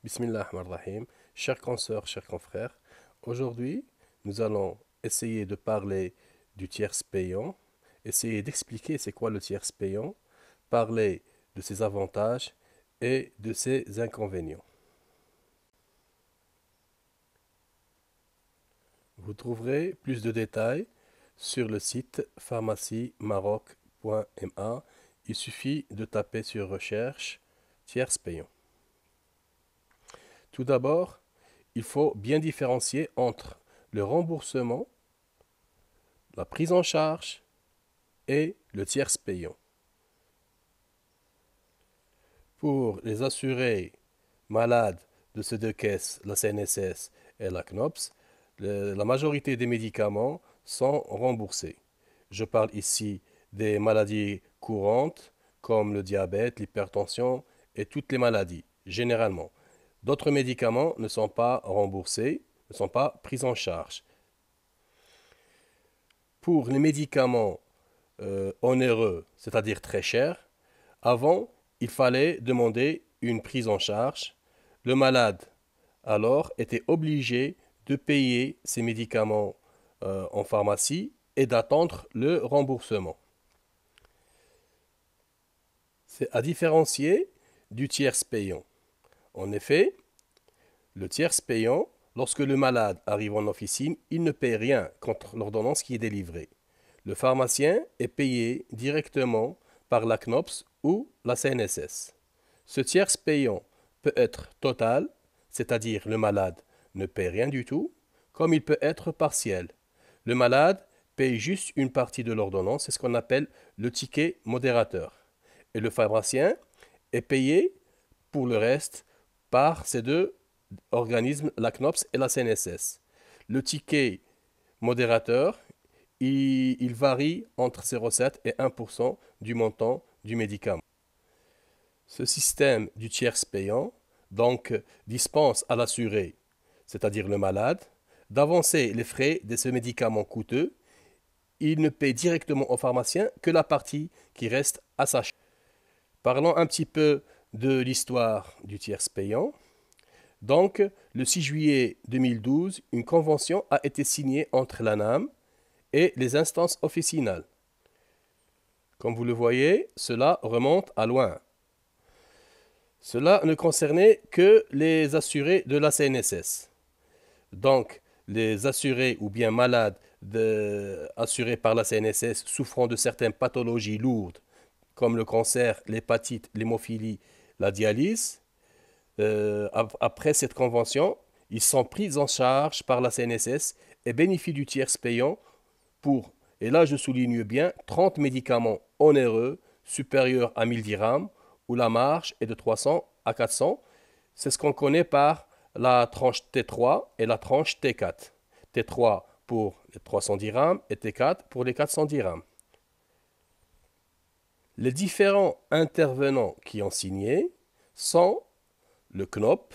Bismillah ar-Rahman ar-Rahim. Chers consoeurs, chers confrères, aujourd'hui, nous allons essayer de parler du tiers payant, essayer d'expliquer c'est quoi le tiers payant, parler de ses avantages et de ses inconvénients. Vous trouverez plus de détails sur le site pharmaciemaroc.ma. Il suffit de taper sur recherche tiers payant. Tout d'abord, il faut bien différencier entre le remboursement, la prise en charge et le tiers payant. Pour les assurés malades de ces deux caisses, la CNSS et la CNOPS, la majorité des médicaments sont remboursés. Je parle ici des maladies courantes comme le diabète, l'hypertension et toutes les maladies, généralement. D'autres médicaments ne sont pas remboursés, ne sont pas pris en charge. Pour les médicaments onéreux, c'est-à-dire très chers, avant, il fallait demander une prise en charge. Le malade, alors, était obligé de payer ses médicaments en pharmacie et d'attendre le remboursement. C'est à différencier du tiers payant. En effet, le tiers payant, lorsque le malade arrive en officine, il ne paie rien contre l'ordonnance qui est délivrée. Le pharmacien est payé directement par la CNOPS ou la CNSS. Ce tiers payant peut être total, c'est-à-dire le malade ne paie rien du tout, comme il peut être partiel. Le malade paye juste une partie de l'ordonnance, c'est ce qu'on appelle le ticket modérateur. Et le pharmacien est payé pour le reste par ces deux organismes, la CNOPS et la CNSS. Le ticket modérateur, il varie entre 0,7 et 1% du montant du médicament. Ce système du tiers payant, donc, dispense à l'assuré, c'est-à-dire le malade, d'avancer les frais de ce médicament coûteux. Il ne paie directement au pharmacien que la partie qui reste à sa charge. Parlons un petit peu de l'histoire du tiers payant. Donc, le 6 juillet 2012, une convention a été signée entre l'ANAM et les instances officinales. Comme vous le voyez, cela remonte à loin. Cela ne concernait que les assurés de la CNSS. Donc, les assurés ou bien malades assurés par la CNSS souffrant de certaines pathologies lourdes, comme le cancer, l'hépatite, l'hémophilie, la dialyse, après cette convention, ils sont pris en charge par la CNSS et bénéficient du tiers payant pour, et là je souligne bien, 30 médicaments onéreux supérieurs à 1000 dirhams où la marge est de 300 à 400. C'est ce qu'on connaît par la tranche T3 et la tranche T4. T3 pour les 300 dirhams et T4 pour les 400 dirhams. Les différents intervenants qui ont signé sont le CNOP,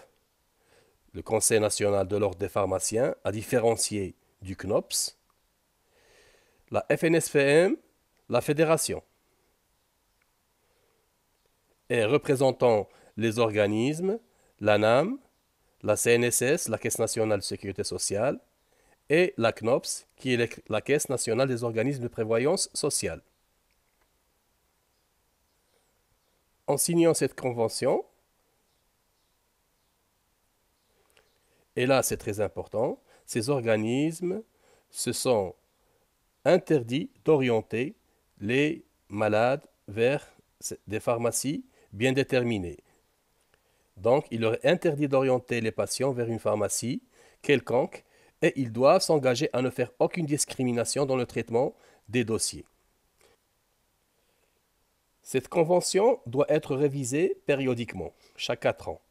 le Conseil national de l'ordre des pharmaciens, à différencier du CNOPS, la FNSPM, la fédération, et représentant les organismes, l'ANAM, la CNSS, la Caisse nationale de sécurité sociale, et la CNOPS, qui est la Caisse nationale des organismes de prévoyance sociale. En signant cette convention, et là c'est très important, ces organismes se sont interdits d'orienter les malades vers des pharmacies bien déterminées. Donc, il leur est interdit d'orienter les patients vers une pharmacie quelconque et ils doivent s'engager à ne faire aucune discrimination dans le traitement des dossiers. Cette convention doit être révisée périodiquement, chaque 4 ans.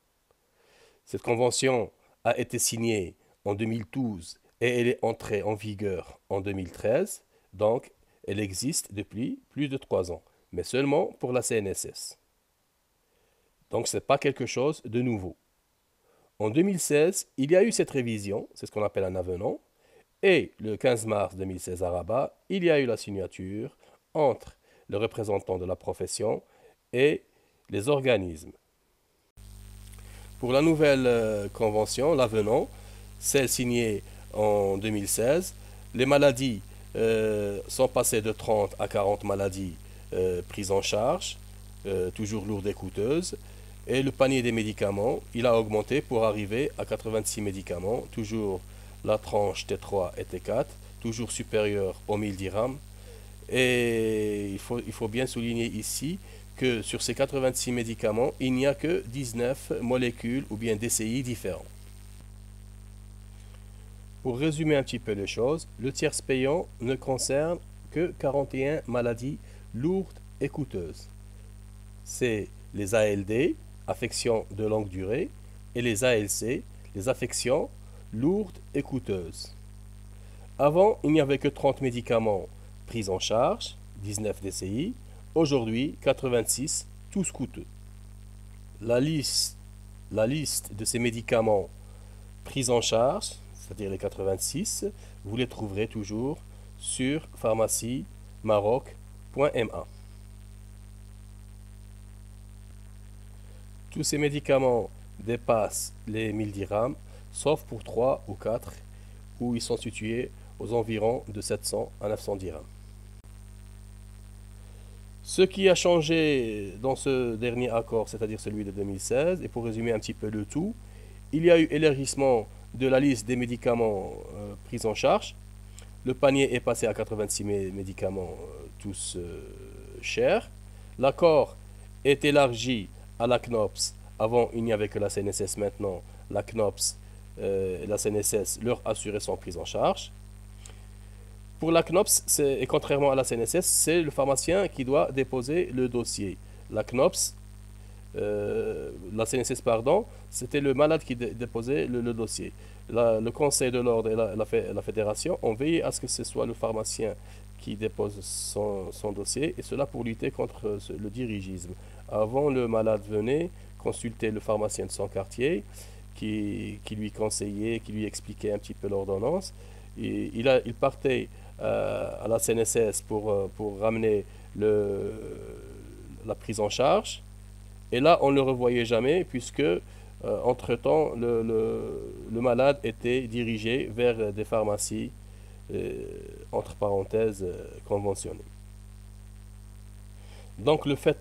Cette convention a été signée en 2012 et elle est entrée en vigueur en 2013, donc elle existe depuis plus de 3 ans, mais seulement pour la CNSS. Donc ce n'est pas quelque chose de nouveau. En 2016, il y a eu cette révision, c'est ce qu'on appelle un avenant, et le 15 mars 2016 à Rabat, il y a eu la signature entre le représentant de la profession et les organismes. Pour la nouvelle convention, l'avenant, celle signée en 2016, les maladies sont passées de 30 à 40 maladies prises en charge, toujours lourdes et coûteuses. Et le panier des médicaments, il a augmenté pour arriver à 86 médicaments, toujours la tranche T3 et T4, toujours supérieure aux 1000 dirhams. Et il faut bien souligner ici que sur ces 86 médicaments, il n'y a que 19 molécules ou bien DCI différents. Pour résumer un petit peu les choses, le tiers payant ne concerne que 41 maladies lourdes et coûteuses. C'est les ALD, affections de longue durée, et les ALC, les affections lourdes et coûteuses. Avant, il n'y avait que 30 médicaments pris en charge, 19 DCI. Aujourd'hui, 86, tous coûteux. La liste de ces médicaments pris en charge, c'est-à-dire les 86, vous les trouverez toujours sur pharmaciemaroc.ma. Tous ces médicaments dépassent les 1000 dirhams, sauf pour 3 ou 4, où ils sont situés aux environs de 700 à 900 dirhams. Ce qui a changé dans ce dernier accord, c'est-à-dire celui de 2016, et pour résumer un petit peu le tout, il y a eu élargissement de la liste des médicaments pris en charge. Le panier est passé à 86 médicaments, tous chers. L'accord est élargi à la CNOPS. Avant, il n'y avait que la CNSS. Maintenant, la CNOPS et la CNSS, leurs assurés sont pris en charge. Pour la CNOPS, et contrairement à la CNSS, c'est le pharmacien qui doit déposer le dossier. La CNOPS, la CNSS, pardon, c'était le malade qui déposait le dossier. Le Conseil de l'ordre et la fédération ont veillé à ce que ce soit le pharmacien qui dépose son dossier, et cela pour lutter contre le dirigisme. Avant, le malade venait consulter le pharmacien de son quartier qui lui conseillait, qui lui expliquait un petit peu l'ordonnance. Il partait à la CNSS pour ramener la prise en charge. Et là, on ne le revoyait jamais puisque, entre-temps, le malade était dirigé vers des pharmacies, entre parenthèses, conventionnées. Donc le fait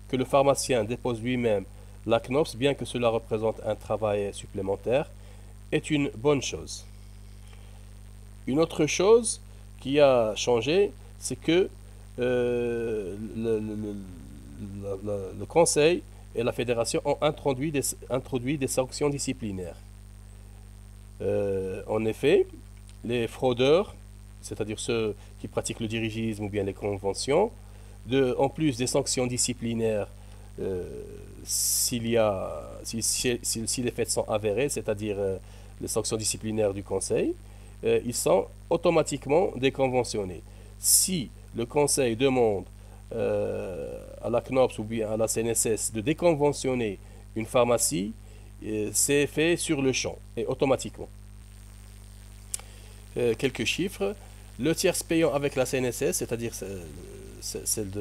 que le pharmacien dépose lui-même la CNOPS, bien que cela représente un travail supplémentaire, est une bonne chose. Une autre chose qui a changé, c'est que le Conseil et la Fédération ont introduit des sanctions disciplinaires. En effet, les fraudeurs, c'est-à-dire ceux qui pratiquent le dirigisme ou bien les conventions, en plus des sanctions disciplinaires, si les faits sont avérés, c'est-à-dire les sanctions disciplinaires du Conseil, ils sont automatiquement déconventionnés. Si le Conseil demande à la CNOPS ou bien à la CNSS de déconventionner une pharmacie, c'est fait sur le champ et automatiquement. Quelques chiffres. Le tiers payant avec la CNSS, c'est-à-dire celle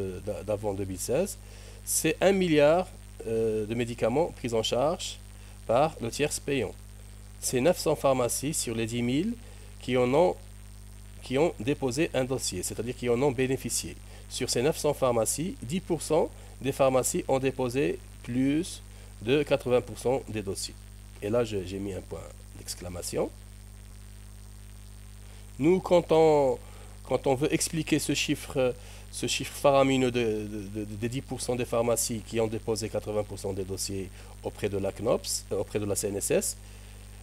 d'avant 2016, c'est 1 milliard de médicaments pris en charge par le tiers payant. C'est 900 pharmacies sur les 10 000 qui ont déposé un dossier, c'est-à-dire qui en ont bénéficié. Sur ces 900 pharmacies, 10% des pharmacies ont déposé plus de 80% des dossiers. Et là, j'ai mis un point d'exclamation. Nous, quand on veut expliquer ce chiffre faramineux des 10% des pharmacies qui ont déposé 80% des dossiers auprès de la CNOPS, auprès de la CNSS,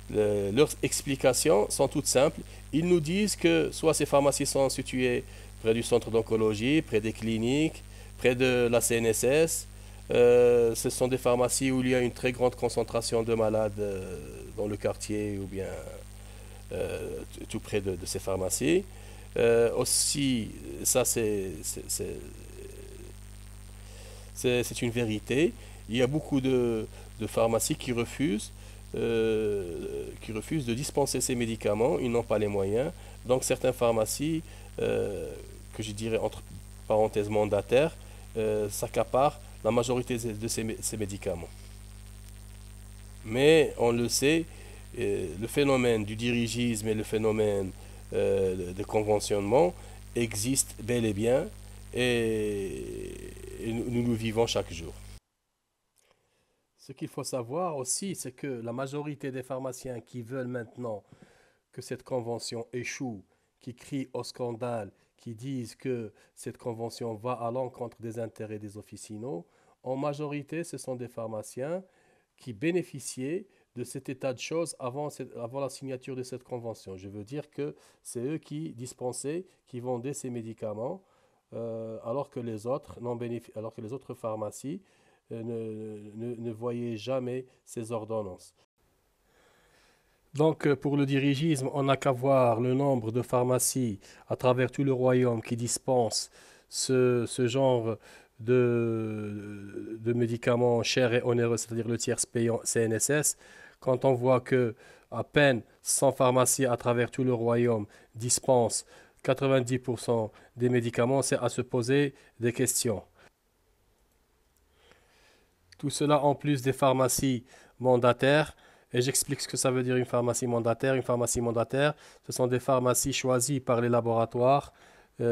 leurs explications sont toutes simples. Ils nous disent que soit ces pharmacies sont situées près du centre d'oncologie, près des cliniques, près de la CNSS. Ce sont des pharmacies où il y a une très grande concentration de malades dans le quartier ou bien tout près de ces pharmacies. Aussi, ça c'est une vérité. Il y a beaucoup de pharmacies qui refusent de dispenser ces médicaments. Ils n'ont pas les moyens. Donc certaines pharmacies, que je dirais entre parenthèses mandataires, s'accaparent la majorité de ces médicaments. Mais on le sait, le phénomène du dirigisme et le phénomène de conventionnement existent bel et bien et nous le vivons chaque jour. Ce qu'il faut savoir aussi, c'est que la majorité des pharmaciens qui veulent maintenant que cette convention échoue, qui crient au scandale, qui disent que cette convention va à l'encontre des intérêts des officinaux, en majorité, ce sont des pharmaciens qui bénéficiaient de cet état de choses avant la signature de cette convention. Je veux dire que c'est eux qui dispensaient, qui vendaient ces médicaments, alors que les autres, alors que les autres pharmacies ne voyaient jamais ces ordonnances. Donc, pour le dirigisme, on n'a qu'à voir le nombre de pharmacies à travers tout le royaume qui dispensent ce genre de médicaments chers et onéreux, c'est-à-dire le tiers payant CNSS. Quand on voit que à peine 100 pharmacies à travers tout le royaume dispensent 90% des médicaments, c'est à se poser des questions. Tout cela en plus des pharmacies mandataires. Et j'explique ce que ça veut dire une pharmacie mandataire. Une pharmacie mandataire, ce sont des pharmacies choisies par les laboratoires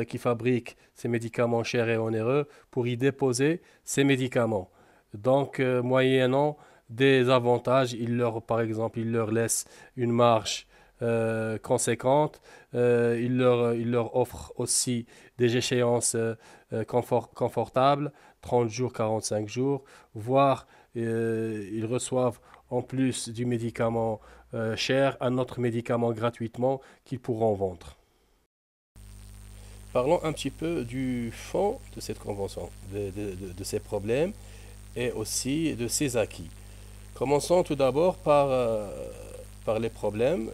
qui fabriquent ces médicaments chers et onéreux pour y déposer ces médicaments. Donc, moyennant des avantages, par exemple, ils leur laissent une marge conséquente. Il leur offre aussi des échéances confortables, 30 jours, 45 jours, voire ils reçoivent en plus du médicament cher, un autre médicament gratuitement qu'ils pourront vendre. Parlons un petit peu du fond de cette convention, de ses problèmes et aussi de ses acquis. Commençons tout d'abord par les problèmes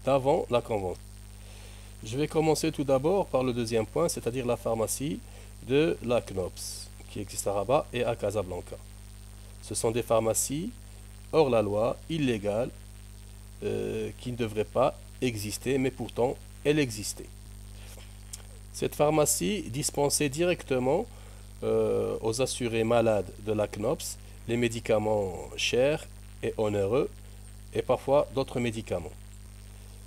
d'avant la convention. Je vais commencer tout d'abord par le deuxième point, c'est-à-dire la pharmacie de la CNOPS, qui existe à Rabat et à Casablanca. Ce sont des pharmacies hors la loi, illégales, qui ne devraient pas exister, mais pourtant elles existaient. Cette pharmacie dispensait directement aux assurés malades de la CNOPS les médicaments chers et onéreux et parfois d'autres médicaments.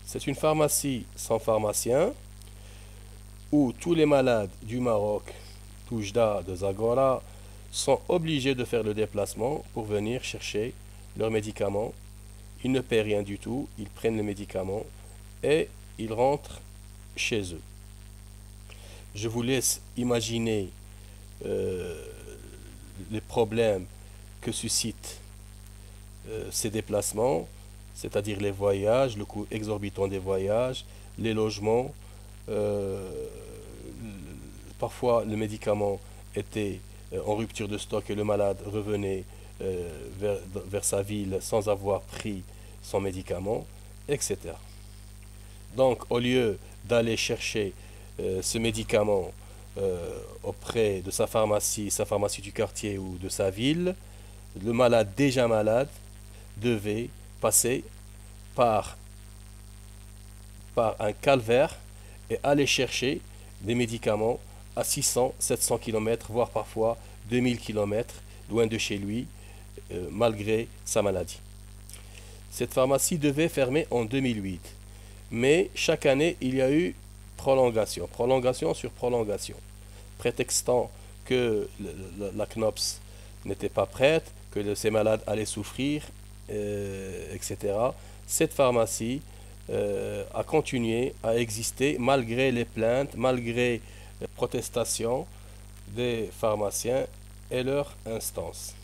C'est une pharmacie sans pharmacien où tous les malades du Maroc, d'Oujda, de Zagora, sont obligés de faire le déplacement pour venir chercher leurs médicaments. Ils ne paient rien du tout, ils prennent les médicaments et ils rentrent chez eux. Je vous laisse imaginer les problèmes que suscitent ces déplacements, c'est-à-dire les voyages, le coût exorbitant des voyages, les logements. Parfois, le médicament était en rupture de stock et le malade revenait vers sa ville sans avoir pris son médicament, etc. Donc, au lieu d'aller chercher ce médicament auprès de sa pharmacie du quartier ou de sa ville, le malade déjà malade devait passer par un calvaire et aller chercher des médicaments à 600, 700 km, voire parfois 2000 km, loin de chez lui, malgré sa maladie. Cette pharmacie devait fermer en 2008, mais chaque année, il y a eu prolongation sur prolongation, prétextant que la CNOPS n'était pas prête, que ces malades allaient souffrir, etc. Cette pharmacie a continué à exister malgré les plaintes, malgré les protestations des pharmaciens et leurs instances.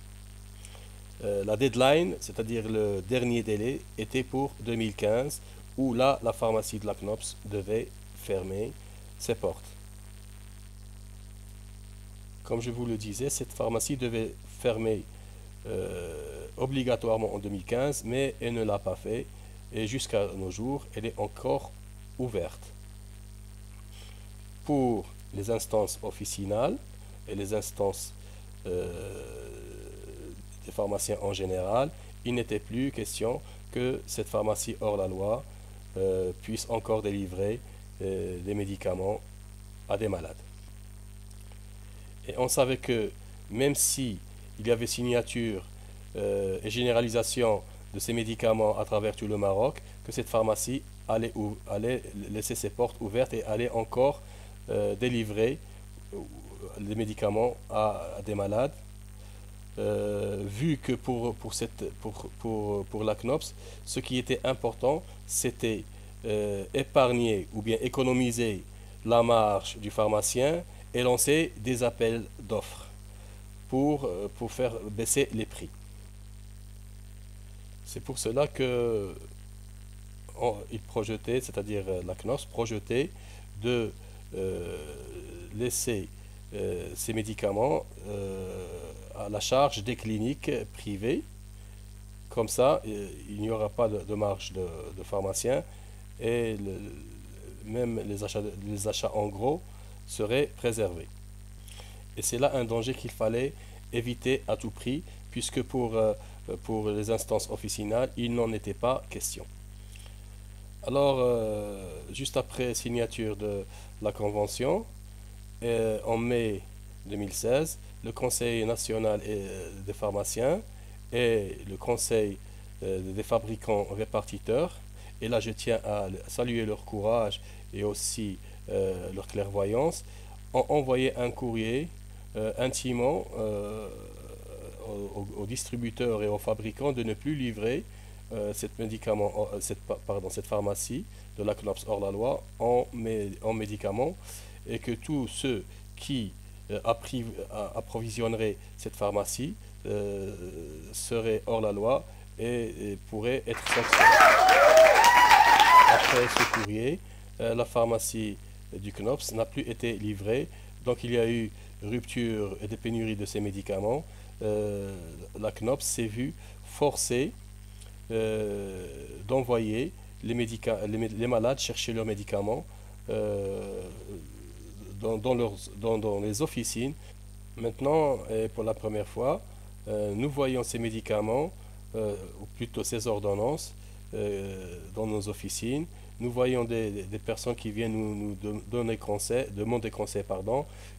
La deadline, c'est-à-dire le dernier délai, était pour 2015, où là, la pharmacie de la CNOPS devait fermer ses portes. Comme je vous le disais, cette pharmacie devait fermer obligatoirement en 2015, mais elle ne l'a pas fait. Et jusqu'à nos jours, elle est encore ouverte. Pour les instances officinales et les instances des pharmaciens en général, il n'était plus question que cette pharmacie hors la loi puisse encore délivrer des médicaments à des malades. Et on savait que même si il y avait signature et généralisation de ces médicaments à travers tout le Maroc, que cette pharmacie allait laisser ses portes ouvertes et allait encore délivrer les médicaments à des malades. Vu que pour la CNOPS, ce qui était important, c'était épargner ou bien économiser la marge du pharmacien et lancer des appels d'offres pour faire baisser les prix. C'est pour cela que il projetait, c'est-à-dire la CNOPS projetait de laisser ces médicaments à la charge des cliniques privées. Comme ça, il n'y aura pas de marge de pharmacien et même les achats en gros seraient préservés. Et c'est là un danger qu'il fallait éviter à tout prix, puisque pour les instances officinales, il n'en était pas question. Alors, juste après signature de la convention, en mai 2016, le Conseil national des pharmaciens et le Conseil des fabricants répartiteurs, et là je tiens à saluer leur courage et aussi leur clairvoyance, ont envoyé un courrier intimant aux distributeurs et aux fabricants de ne plus livrer cette pharmacie de la CNOPS hors la loi en médicaments, et que tous ceux qui approvisionneraient cette pharmacie seraient hors la loi et pourraient être sanctionnés. Après ce courrier, la pharmacie du CNOPS n'a plus été livrée, donc il y a eu rupture et des pénuries de ces médicaments. La CNOPS s'est vue forcée d'envoyer les malades chercher leurs médicaments dans les officines. Maintenant, et pour la première fois, nous voyons ces médicaments, ou plutôt ces ordonnances, dans nos officines. Nous voyons des personnes qui viennent nous demander conseil,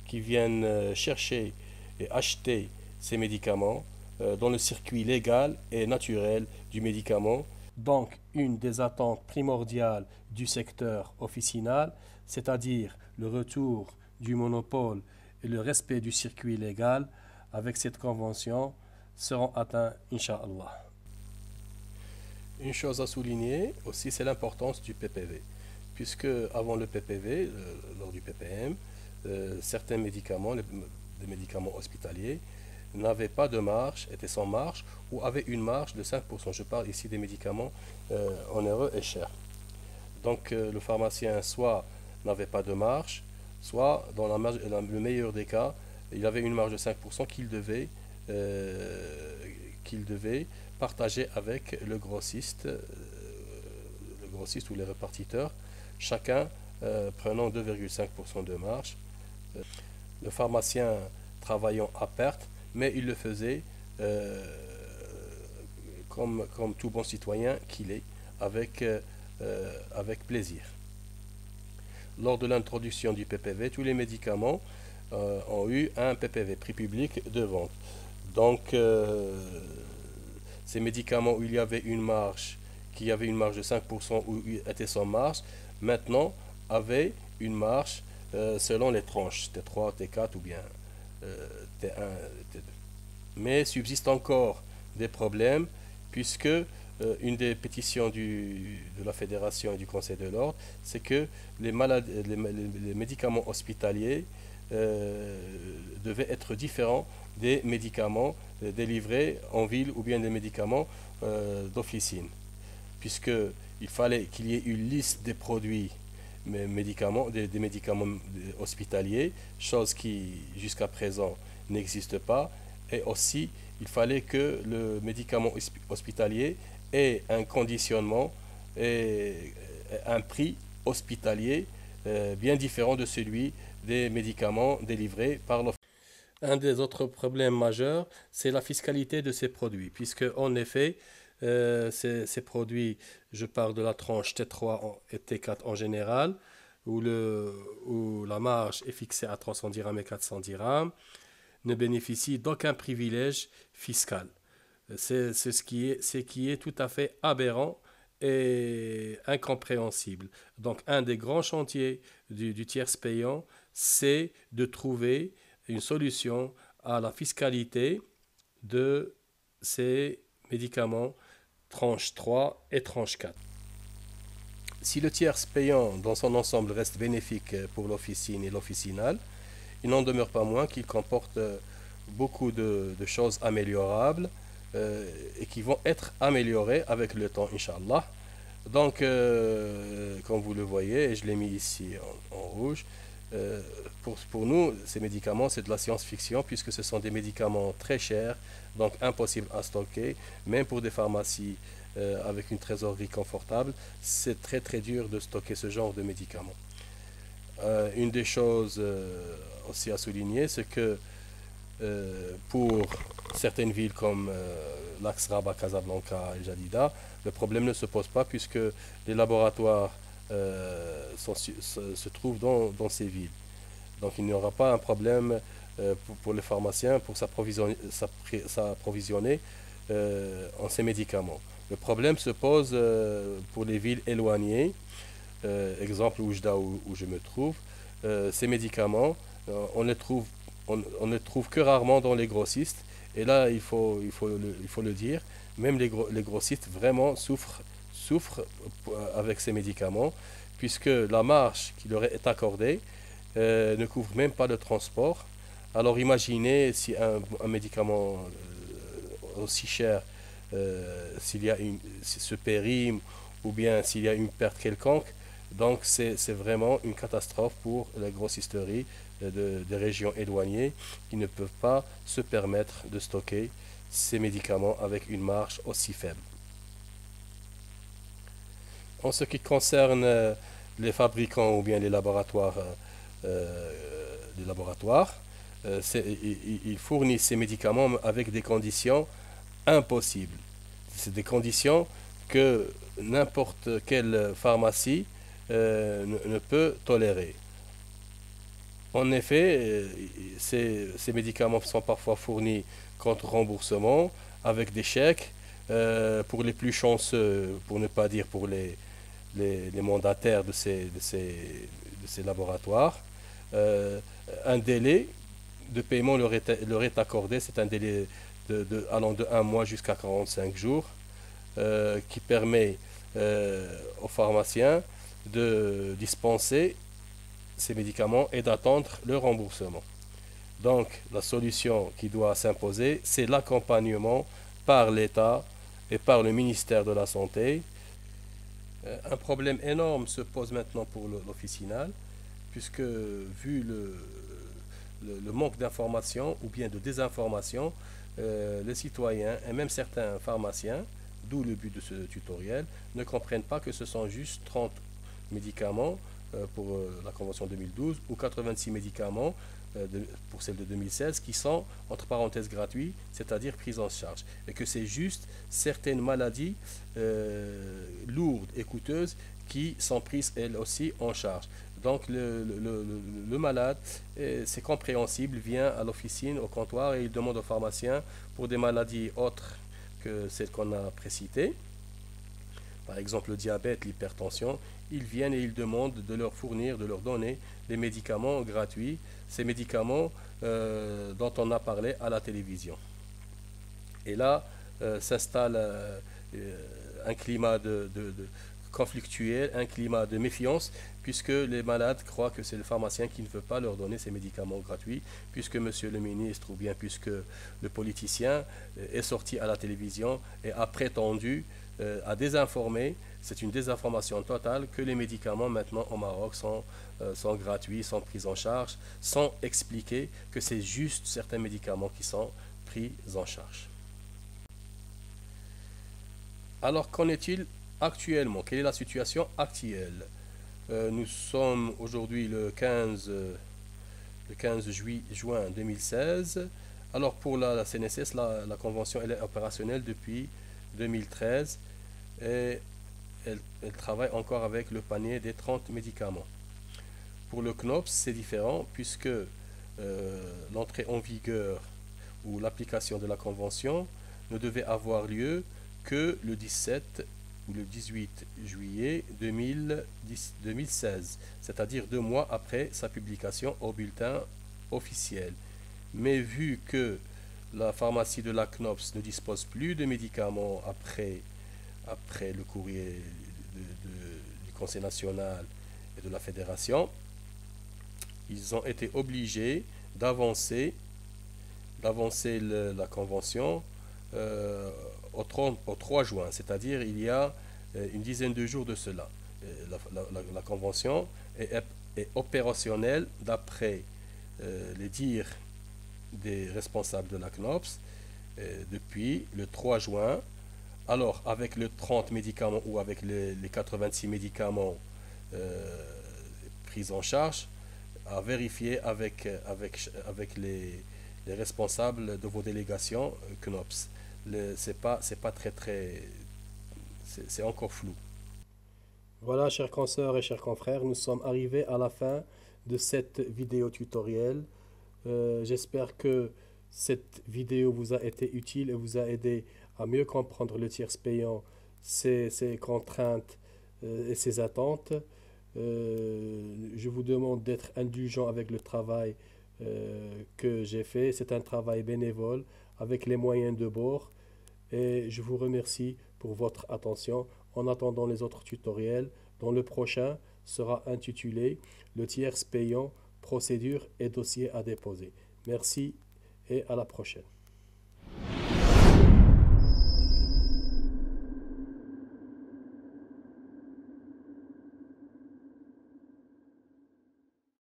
qui viennent chercher et acheter ces médicaments dans le circuit légal et naturel du médicament. Donc, une des attentes primordiales du secteur officinal, c'est-à-dire le retour du monopole et le respect du circuit légal, avec cette convention, seront atteints, Inch'Allah. Une chose à souligner aussi, c'est l'importance du PPV, puisque avant le PPV, lors du PPM, certains médicaments, des médicaments hospitaliers, n'avaient pas de marge, étaient sans marge, ou avaient une marge de 5%. Je parle ici des médicaments onéreux et chers. Donc le pharmacien soit n'avait pas de marge, soit dans le meilleur des cas, il avait une marge de 5% qu'il devait partager avec le grossiste ou les répartiteurs, chacun prenant 2,5% de marge. Le pharmacien travaillant à perte, mais il le faisait comme tout bon citoyen qu'il est, avec plaisir. Lors de l'introduction du PPV, tous les médicaments ont eu un PPV, prix public de vente. Donc, ces médicaments où il y avait une marge, qui avait une marge de 5% ou étaient sans marge, maintenant avaient une marge selon les tranches, T3, T4 ou bien T1, T2. Mais subsiste encore des problèmes, puisque une des pétitions de la Fédération et du Conseil de l'Ordre, c'est que les médicaments hospitaliers devaient être différents des médicaments délivrés en ville ou bien des médicaments d'officine, puisqu'il fallait qu'il y ait une liste des produits des médicaments hospitaliers, chose qui jusqu'à présent n'existe pas, et aussi il fallait que le médicament hospitalier ait un conditionnement et un prix hospitalier bien différent de celui des médicaments délivrés par l'officine. Un des autres problèmes majeurs, c'est la fiscalité de ces produits, puisque en effet, ces produits, je parle de la tranche T3 et T4 en général, où la marge est fixée à 300 dirhams et 400 dirhams, ne bénéficient d'aucun privilège fiscal. C'est ce qui est tout à fait aberrant et incompréhensible. Donc un des grands chantiers du tiers payant, c'est de trouver une solution à la fiscalité de ces médicaments tranche 3 et tranche 4. Si le tiers payant dans son ensemble reste bénéfique pour l'officine et l'officinal, il n'en demeure pas moins qu'il comporte beaucoup de choses améliorables et qui vont être améliorées avec le temps, Inch'Allah. Donc, comme vous le voyez, et je l'ai mis ici en rouge, pour nous, ces médicaments, c'est de la science-fiction puisque ce sont des médicaments très chers, donc impossibles à stocker, même pour des pharmacies avec une trésorerie confortable, c'est très très dur de stocker ce genre de médicaments. Une des choses aussi à souligner, c'est que pour certaines villes comme l'axe Rabat, Casablanca et Jadida, le problème ne se pose pas puisque les laboratoires se trouvent dans ces villes. Donc il n'y aura pas un problème pour les pharmaciens pour s'approvisionner en ces médicaments. Le problème se pose pour les villes éloignées, exemple Oujda où je me trouve. Ces médicaments, on les trouve on ne trouve que rarement dans les grossistes. Et là, il faut le dire, même les grossistes vraiment souffrent avec ces médicaments, puisque la marge qui leur est accordée ne couvre même pas le transport. Alors imaginez si un médicament aussi cher, s'il y a se périme ou bien s'il y a une perte quelconque. Donc c'est vraiment une catastrophe pour la grossisterie des régions éloignées qui ne peuvent pas se permettre de stocker ces médicaments avec une marge aussi faible. En ce qui concerne les fabricants ou bien les laboratoires ils fournissent ces médicaments avec des conditions impossibles. C'est des conditions que n'importe quelle pharmacie ne peut tolérer. En effet, ces médicaments sont parfois fournis contre remboursement avec des chèques pour les plus chanceux, pour ne pas dire pour les mandataires de ces laboratoires. Euh, un délai de paiement leur est accordé, c'est un délai allant de 1 mois jusqu'à 45 jours qui permet aux pharmaciens de dispenser ces médicaments et d'attendre le remboursement. Donc la solution qui doit s'imposer, c'est l'accompagnement par l'État et par le ministère de la Santé. Un problème énorme se pose maintenant pour l'officinal, puisque vu le manque d'information ou bien de désinformation, les citoyens et même certains pharmaciens, d'où le but de ce tutoriel, ne comprennent pas que ce sont juste 30 médicaments pour la Convention 2012 ou 86 médicaments pour celle de 2016 qui sont entre parenthèses gratuits, c'est-à-dire pris en charge. Et que c'est juste certaines maladies lourdes et coûteuses qui sont prises elles aussi en charge. Donc le malade, c'est compréhensible, vient à l'officine, au comptoir et il demande au pharmacien pour des maladies autres que celles qu'on a précitées. Par exemple le diabète, l'hypertension, ils viennent et ils demandent de leur fournir, de leur donner des médicaments gratuits, ces médicaments dont on a parlé à la télévision. Et là s'installe un climat de conflictuel, un climat de méfiance, puisque les malades croient que c'est le pharmacien qui ne veut pas leur donner ces médicaments gratuits, puisque monsieur le ministre ou bien puisque le politicien est sorti à la télévision et a prétendu à désinformer, c'est une désinformation totale, que les médicaments maintenant au Maroc sont gratuits, sont pris en charge, sans expliquer que c'est juste certains médicaments qui sont pris en charge. Alors qu'en est-il actuellement? Quelle est la situation actuelle? Nous sommes aujourd'hui le 15 juin 2016. Alors pour la CNSS, la convention elle est opérationnelle depuis 2013 et elle travaille encore avec le panier des 30 médicaments. Pour le CNOPS, c'est différent puisque l'entrée en vigueur ou l'application de la convention ne devait avoir lieu que le 17 ou le 18 juillet 2016, c'est-à-dire 2 mois après sa publication au bulletin officiel. Mais vu que la pharmacie de la CNOPS ne dispose plus de médicaments après le courrier du Conseil national et de la Fédération, ils ont été obligés d'avancer la convention au 3 juin, c'est-à-dire il y a une dizaine de jours de cela. La convention est opérationnelle d'après les dires des responsables de la CNOPS depuis le 3 juin. Alors, avec les 30 médicaments ou avec les 86 médicaments pris en charge, à vérifier avec les responsables de vos délégations CNOPS. C'est pas très, c'est encore flou. Voilà, chers consoeurs et chers confrères, nous sommes arrivés à la fin de cette vidéo tutoriel. J'espère que cette vidéo vous a été utile et vous a aidé à mieux comprendre le tiers payant, ses contraintes et ses attentes. Je vous demande d'être indulgent avec le travail que j'ai fait. C'est un travail bénévole avec les moyens de bord et je vous remercie pour votre attention en attendant les autres tutoriels dont le prochain sera intitulé Le tiers payant, procédure et dossier à déposer. Merci et à la prochaine.